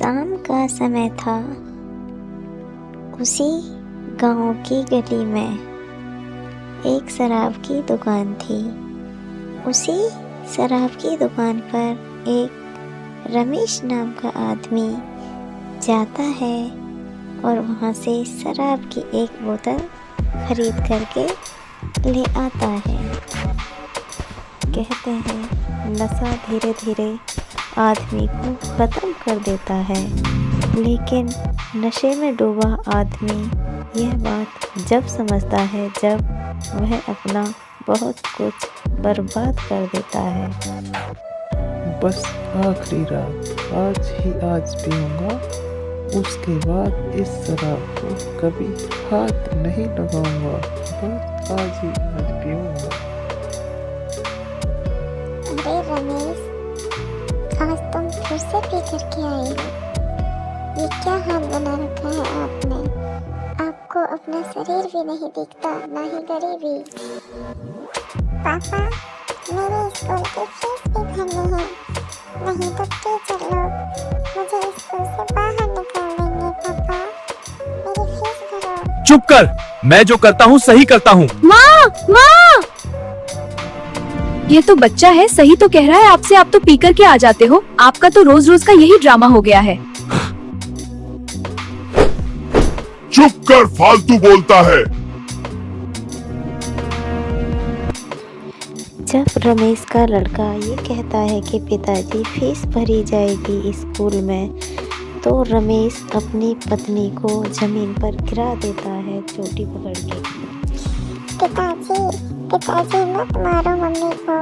शाम का समय था। उसी गांव की गली में एक शराब की दुकान थी। उसी शराब की दुकान पर एक रमेश नाम का आदमी जाता है और वहाँ से शराब की एक बोतल खरीद करके ले आता है। कहते हैं नशा धीरे धीरे आदमी को ख़त्म कर देता है, लेकिन नशे में डूबा आदमी यह बात जब समझता है जब वह अपना बहुत कुछ बर्बाद कर देता है। बस आखिरी रात आज पीऊँगा, उसके बाद इस शराब को कभी हाथ नहीं लगाऊंगा। बस आज पीऊँगा। अरे रमेश, आज तुम फिर से पी करके आए हो। ये क्या हाल बना रखा है आपने? आपको अपना शरीर भी नहीं दिखता, ना ही गरीबी। पापा, मेरे स्कूल की फीस भी भरनी है, नहीं तो टीचर लोग मुझे स्कूल से बाहर निकाल देंगे। पापा, मेरी फीस भरो। चुप कर, मैं जो करता हूँ सही करता हूँ। माँ, माँ! ये तो बच्चा है, सही तो कह रहा है आपसे। आप तो पी कर के आ जाते हो। आपका तो रोज रोज का यही ड्रामा हो गया है। चुप कर, फालतू बोलता है। जब रमेश का लड़का ये कहता है कि पिताजी फीस भरी जाएगी स्कूल में, तो रमेश अपनी पत्नी को जमीन पर गिरा देता है चोटी पकड़ के। पिताजी मत मारो मम्मी को,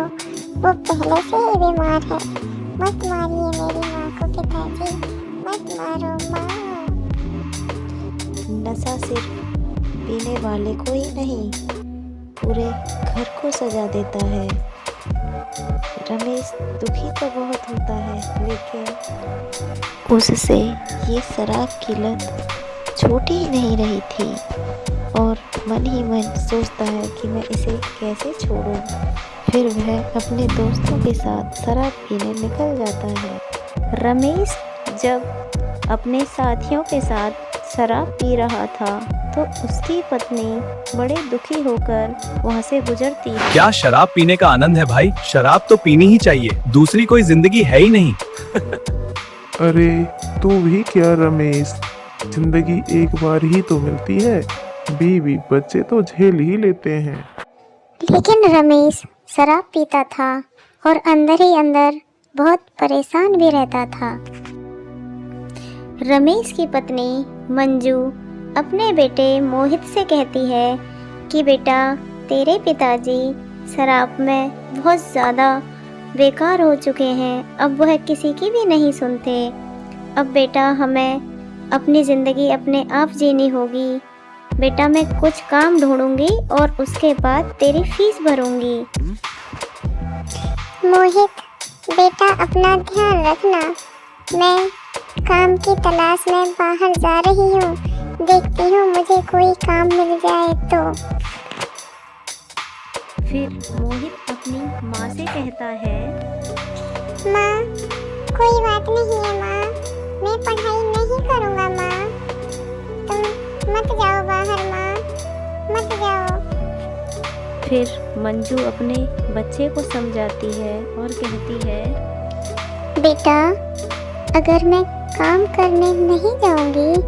वो पहले से ही बीमार है। मत मारिए मेरी माँ को पिताजी, मत मारो माँ। नशा सिर्फ पीने वाले को ही नहीं, पूरे घर को सजा देता है। रमेश दुखी तो बहुत होता है, लेकिन उससे ये शराब की लत छूटी ही नहीं रही थी और मन ही मन सोचता है कि मैं इसे कैसे छोड़ूं। फिर वह अपने दोस्तों के साथ शराब पीने निकल जाता है। रमेश जब अपने साथियों के साथ शराब पी रहा था तो उसकी पत्नी बड़े दुखी होकर वहाँ से गुजरती है। क्या शराब पीने का आनंद है भाई? शराब तो पीनी ही चाहिए, दूसरी कोई जिंदगी है ही नहीं। अरे तू भी क्या रमेश, जिंदगी एक बार ही तो मिलती है। बीवी बच्चे तो झेल ही लेते हैं। लेकिन रमेश शराब पीता था और अंदर ही अंदर बहुत परेशान भी रहता था। रमेश की पत्नी मंजू अपने बेटे मोहित से कहती है कि बेटा, तेरे पिताजी शराब में बहुत ज़्यादा बेकार हो चुके हैं, अब वह किसी की भी नहीं सुनते। अब बेटा हमें अपनी ज़िंदगी अपने आप जीनी होगी। बेटा मैं कुछ काम ढूंढूंगी और उसके बाद तेरी फीस भरूंगी। मोहित बेटा, अपना ध्यान रखना। मैं काम की तलाश में बाहर जा रही हूँ, देखती हूँ मुझे कोई काम मिल जाए तो। फिर मोहित अपनी माँ से कहता है, माँ कोई बात नहीं है माँ, मैं पढ़ाई नहीं करूँगा माँ, तुम मत जाओ बाहर माँ, मत जाओ। फिर मंजू अपने बच्चे को समझाती है और कहती है, बेटा अगर मैं काम करने नहीं जाऊंगी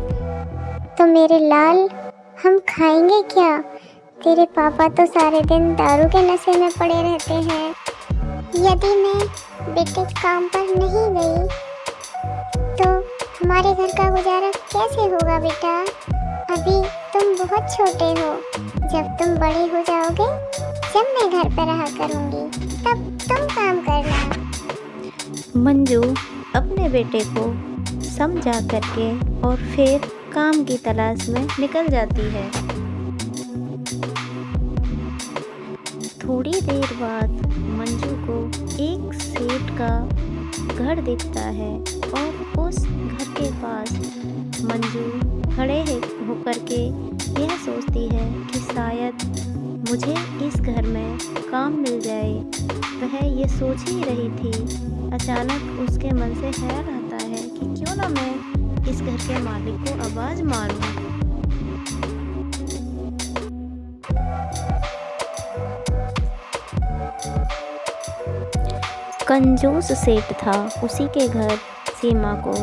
तो मेरे लाल हम खाएंगे क्या? तेरे पापा तो सारे दिन दारू के नशे में पड़े रहते हैं। यदि मैं बेटे काम पर नहीं गई तो हमारे घर का गुजारा कैसे होगा बेटा? अभी तुम बहुत छोटे हो, जब तुम बड़े हो जाओगे, जब मैं घर पर रहा करूंगी, तब तुम काम करना। मंजू अपने बेटे को समझा करके और फिर काम की तलाश में निकल जाती है। थोड़ी देर बाद मंजू को एक सेठ का घर दिखता है और उस घर के पास मंजू खड़े होकर के यह सोचती है कि शायद मुझे इस घर में काम मिल जाए। वह ये सोच ही रही थी, अचानक उसके मन से ख्याल आता है कि क्यों ना मैं इस घर के मालिक को आवाज मारूं। कंजूस सेठ था, उसी के घर सीमा को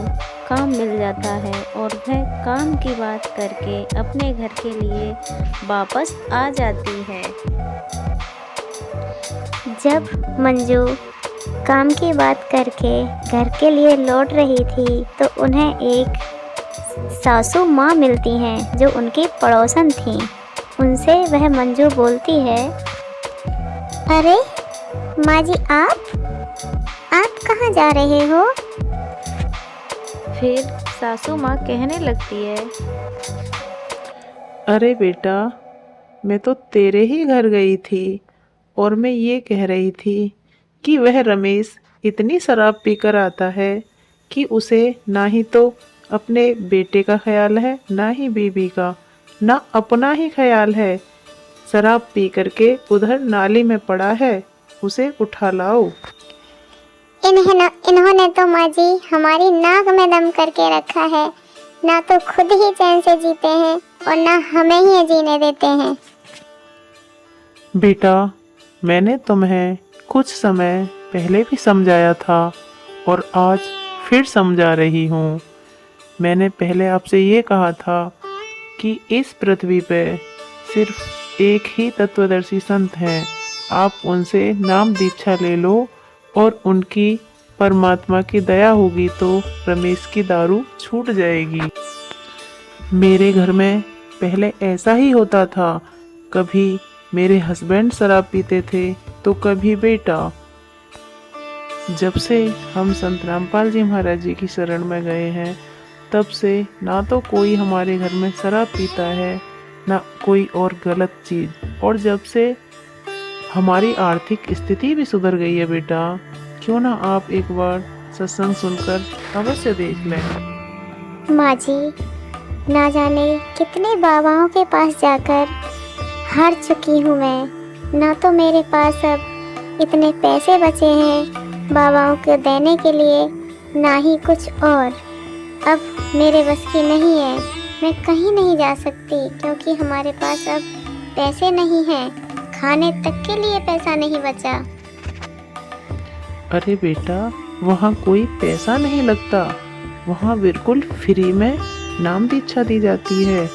काम मिल जाता है और वह काम की बात करके अपने घर के लिए वापस आ जाती है। जब मंजू काम की बात करके घर के लिए लौट रही थी तो उन्हें एक सासू माँ मिलती हैं जो उनकी पड़ोसन थीं। उनसे वह मंजू बोलती है, अरे माँ जी, आप कहाँ जा रहे हो? फिर सासू माँ कहने लगती है, अरे बेटा, मैं तो तेरे ही घर गई थी और मैं ये कह रही थी कि वह रमेश इतनी शराब पीकर आता है कि उसे ना ही तो अपने बेटे का ख्याल है, ना ही बीबी का, ना अपना ही ख्याल है। शराब पी करके उधर नाली में पड़ा है, उसे उठा लाओ। इन्होंने तो माँ जी हमारी नाक में दम करके रखा है, ना तो खुद ही चैन से जीते हैं और ना हमें ही जीने देते हैं। बेटा, मैंने तुम्हें कुछ समय पहले भी समझाया था और आज फिर समझा रही हूँ। मैंने पहले आपसे ये कहा था कि इस पृथ्वी पे सिर्फ एक ही तत्वदर्शी संत हैं। आप उनसे नाम दीक्षा ले लो और उनकी परमात्मा की दया होगी तो रमेश की दारू छूट जाएगी। मेरे घर में पहले ऐसा ही होता था, कभी मेरे हस्बैंड शराब पीते थे तो कभी बेटा। जब से हम संत रामपाल जी महाराज जी की शरण में गए हैं, तब से ना तो कोई हमारे घर में शराब पीता है, ना कोई और गलत चीज़। और जब से हमारी आर्थिक स्थिति भी सुधर गई है बेटा, क्यों ना आप एक बार सत्संग सुनकर अवश्य देख लें। माँ जी, ना जाने कितने बाबाओं के पास जाकर हार चुकी हूँ मैं। ना तो मेरे पास अब इतने पैसे बचे हैं बाबाओं को देने के लिए, ना ही कुछ और। अब मेरे बस की नहीं है, मैं कहीं नहीं जा सकती क्योंकि हमारे पास अब पैसे नहीं हैं, खाने तक के लिए पैसा नहीं बचा। अरे बेटा, वहाँ कोई पैसा नहीं लगता, वहाँ बिल्कुल फ्री में नाम दीक्षा दी जाती है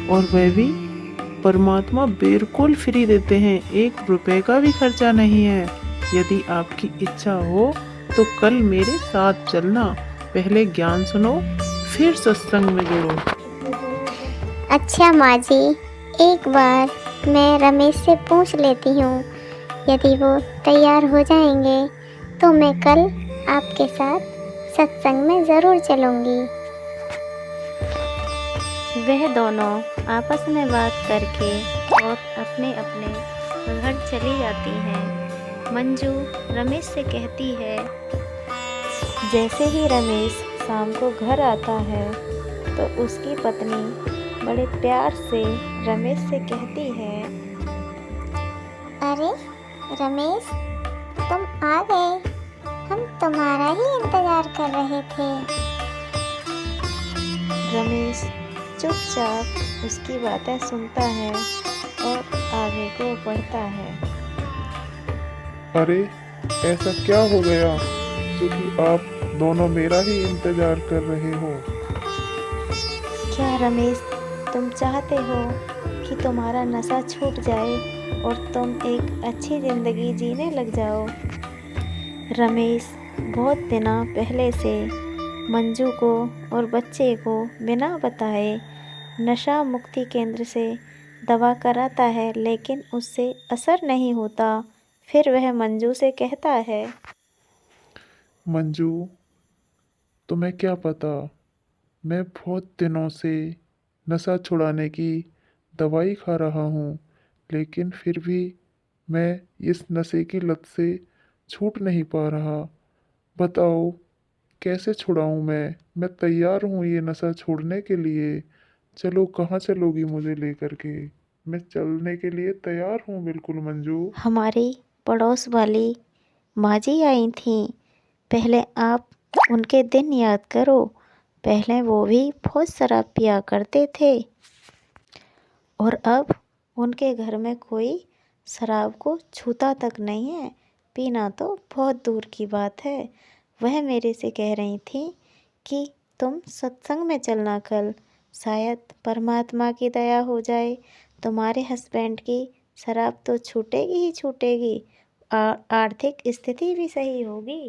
और वह भी परमात्मा बिल्कुल फ्री देते हैं, 1 रुपए का भी खर्चा नहीं है। यदि आपकी इच्छा हो तो कल मेरे साथ चलना, पहले ज्ञान सुनो फिर सत्संग में जुड़ो। अच्छा माँ जी, एक बार मैं रमेश से पूछ लेती हूँ, यदि वो तैयार हो जाएंगे तो मैं कल आपके साथ सत्संग में ज़रूर चलूँगी। वह दोनों आपस में बात करके और अपने अपने घर चली जाती हैं। मंजू रमेश से कहती है, जैसे ही रमेश शाम को घर आता है तो उसकी पत्नी बड़े प्यार से रमेश से कहती है, अरे रमेश, तुम आ गए, हम तुम्हारा ही इंतज़ार कर रहे थे। रमेश चुपचाप उसकी बातें सुनता है और आगे को बढ़ता है। अरे ऐसा क्या हो गया जो कि आप दोनों मेरा ही इंतजार कर रहे हो? क्या रमेश, तुम चाहते हो कि तुम्हारा नशा छूट जाए और तुम एक अच्छी ज़िंदगी जीने लग जाओ? रमेश बहुत दिनों पहले से मंजू को और बच्चे को बिना बताए नशा मुक्ति केंद्र से दवा कराता है, लेकिन उससे असर नहीं होता। फिर वह मंजू से कहता है, मंजू, तुम्हें क्या पता, मैं बहुत दिनों से नशा छुड़ाने की दवाई खा रहा हूँ, लेकिन फिर भी मैं इस नशे की लत से छूट नहीं पा रहा। बताओ कैसे छुड़ाऊँ मैं तैयार हूँ ये नशा छोड़ने के लिए। चलो, कहाँ चलोगी मुझे लेकर के? मैं चलने के लिए तैयार हूँ बिल्कुल मंजू। हमारी पड़ोस वाली माँ जी आई थीं, पहले आप उनके दिन याद करो, पहले वो भी बहुत शराब पिया करते थे और अब उनके घर में कोई शराब को छूता तक नहीं है। पीना तो बहुत दूर की बात है। वह मेरे से कह रही थी कि तुम सत्संग में चलना कल, शायद परमात्मा की दया हो जाए, तुम्हारे हस्बैंड की शराब तो छूटेगी ही छूटेगी, आर्थिक स्थिति भी सही होगी।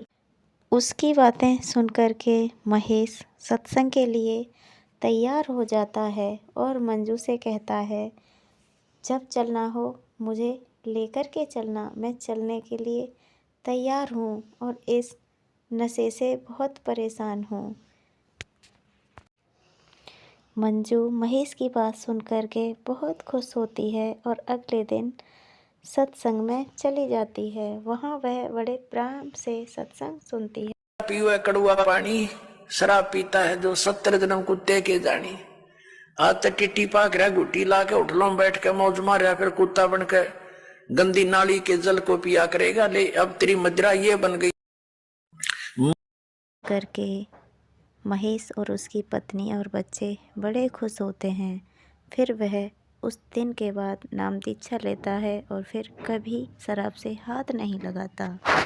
उसकी बातें सुनकर के महेश सत्संग के लिए तैयार हो जाता है और मंजू से कहता है, जब चलना हो मुझे लेकर के चलना, मैं चलने के लिए तैयार हूँ और इस नशे से बहुत परेशान हूँ। मंजू महेश की बात सुनकर के बहुत खुश होती है और अगले दिन सत्संग में चली जाती है। वहाँ वह बड़े प्रेम से सत्संग सुनती है। पीवे कड़ुआ पानी, शराब पीता है जो 70 जन्म कुत्ते के जानी। आज तक टिट्टी पाक रहा, गुट्टी ला के होटलों में बैठ के मौज मारा, फिर कुत्ता बन के गंदी नाली के जल को पिया करेगा। ले अब तेरी मदिरा ये बन गई। करके महेश और उसकी पत्नी और बच्चे बड़े खुश होते हैं। फिर वह उस दिन के बाद नाम दीक्षा लेता है और फिर कभी शराब से हाथ नहीं लगाता।